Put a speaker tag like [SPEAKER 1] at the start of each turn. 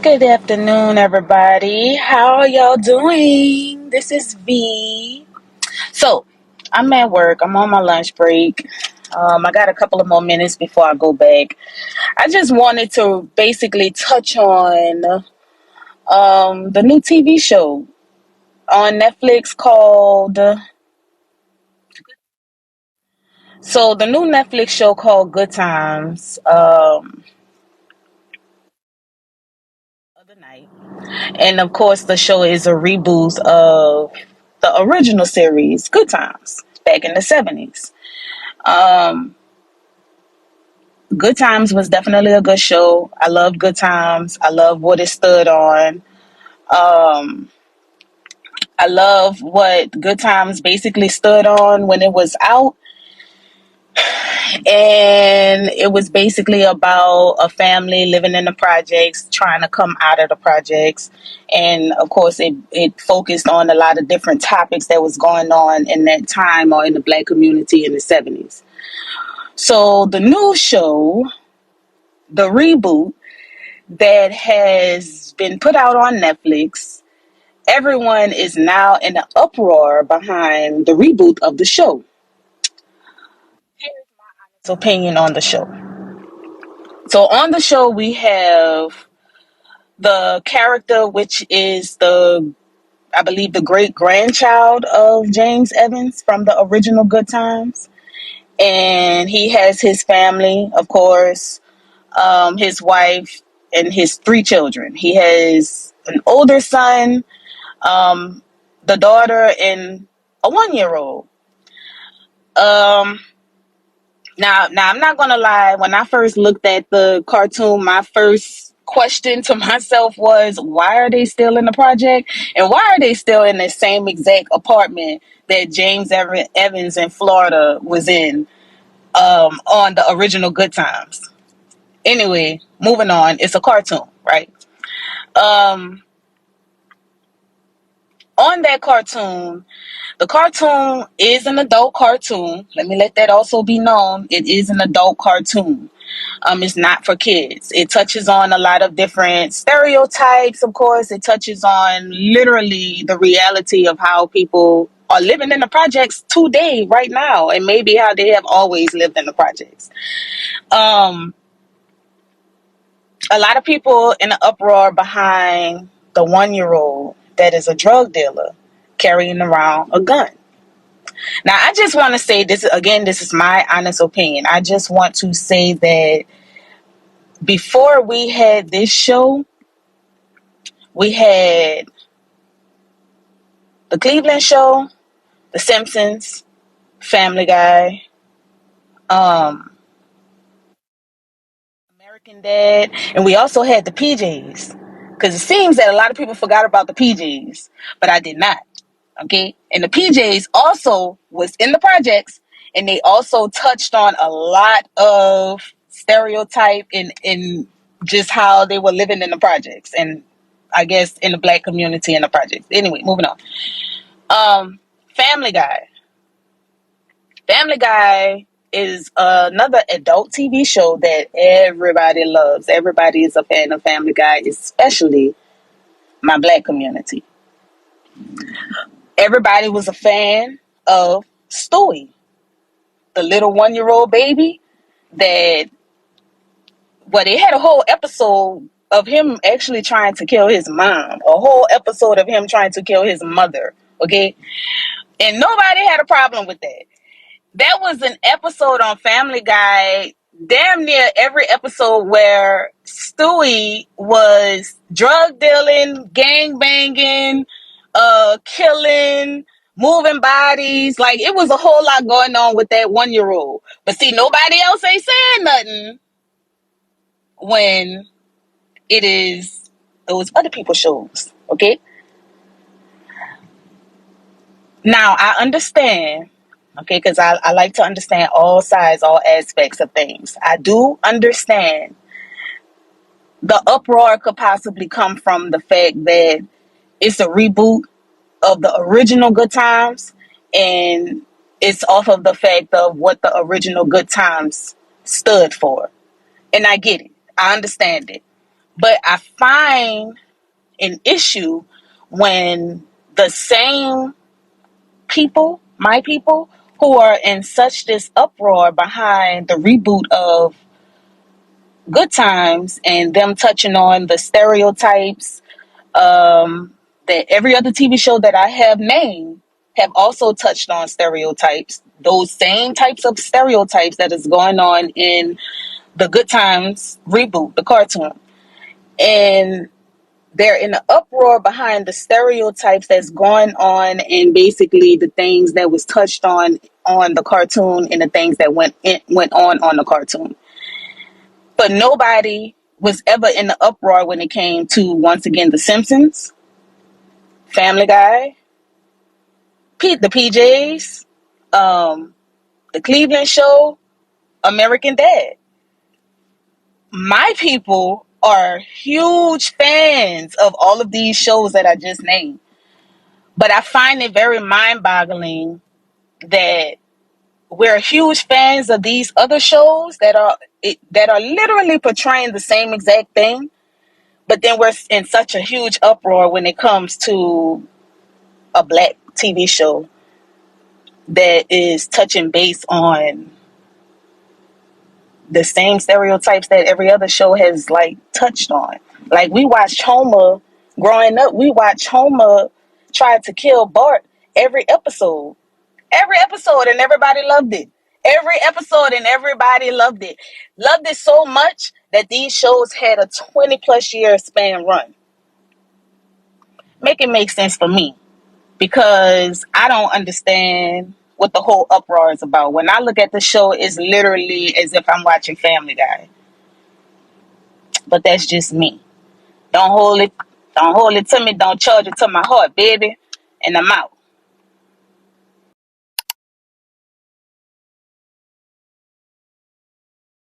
[SPEAKER 1] Good afternoon, everybody. How are y'all doing? This is V. So, I'm at work. I'm on my lunch break. I got a couple of more minutes before I go back. I just wanted to basically touch on the new TV show on Netflix called. So, the new Netflix show called Good Times. Other night. And of course, the show is a reboot of the original series, Good Times, back in the 70s. Um, Good Times was definitely a good show. I loved Good Times. I love what it stood on. Um, I love what Good Times basically stood on when it was out. And it was basically about a family living in the projects, trying to come out of the projects. And of course, it focused on a lot of different topics that was going on in that time or in the black community in the 70s. So the new show, the reboot that has been put out on Netflix, everyone is now in an uproar behind the reboot of the show. Opinion on the show. So on the show, we have the character, which is I believe, the great grandchild of James Evans from the original Good Times. And he has his family, of course, his wife, and his three children. He has an older son, the daughter, and a 1 year old. Um, now I'm not gonna lie. When I first looked at the cartoon, my first question to myself was, why are they still in the project, and why are they still in the same exact apartment that James Evans in Florida was in on the original Good Times? Anyway, moving on. It's a cartoon, right? Um, on that cartoon, the cartoon is an adult cartoon. Let me let that also be known. It is an adult cartoon. It's not for kids. It touches on a lot of different stereotypes, of course. It touches on literally the reality of how people are living in the projects today, right now, and maybe how they have always lived in the projects. Um, a lot of people in the uproar behind the 1 year old that is a drug dealer carrying around a gun. Now, I just want to say this again, this is my honest opinion. I just want to say that before we had this show, we had the Cleveland Show, The Simpsons, Family Guy, um, American Dad, and we also had the PJs. Because it seems that a lot of people forgot about the PJs, but I did not. Okay, and the PJs also was in the projects, and they also touched on a lot of stereotype in just how they were living in the projects, and I guess in the black community in the projects. Anyway, moving on. Um, Family Guy. Family Guy is another adult TV show that everybody loves. Everybody is a fan of Family Guy, especially my black community. Everybody was a fan of Stewie, the little 1 year old baby that, well, they had a whole episode of him actually trying to kill his mom, a whole episode of him trying to kill his mother, okay? And nobody had a problem with that. That was an episode on Family Guy, damn near every episode, where Stewie was drug dealing, gang banging, killing, moving bodies. Like, it was a whole lot going on with that 1 year old. But see, nobody else ain't saying nothing when it is those other people's shows. Okay? Now, I understand, okay, because I like to understand all sides, all aspects of things. I do understand the uproar could possibly come from the fact that it's a reboot of the original Good Times, and it's off of the fact of what the original Good Times stood for. And I get it. I understand it. But I find an issue when the same people, my people, who are in such this uproar behind the reboot of Good Times and them touching on the stereotypes, that every other TV show that I have named have also touched on stereotypes, those same types of stereotypes that is going on in the Good Times reboot, the cartoon. And they're in the uproar behind the stereotypes that's going on and basically the things that was touched on the cartoon and the things that went on the cartoon. But nobody was ever in the uproar when it came to, once again, The Simpsons, Family Guy, the PJs, the Cleveland Show, American Dad. My people are huge fans of all of these shows that I just named. But I find it very mind-boggling that we're huge fans of these other shows that are literally portraying the same exact thing, but then we're in such a huge uproar when it comes to a black TV show that is touching base on the same stereotypes that every other show has like touched on. Like we watched Homer growing up. We watched Homer try to kill Bart every episode. Every episode, and everybody loved it. Every episode and everybody loved it. Loved it so much that these shows had a 20 plus year span run. Make it make sense for me, because I don't understand what the whole uproar is about. When I look at the show, it's literally as if I'm watching Family Guy. But that's just me. Don't hold it. Don't hold it to me. Don't charge it to my heart, baby. And I'm out.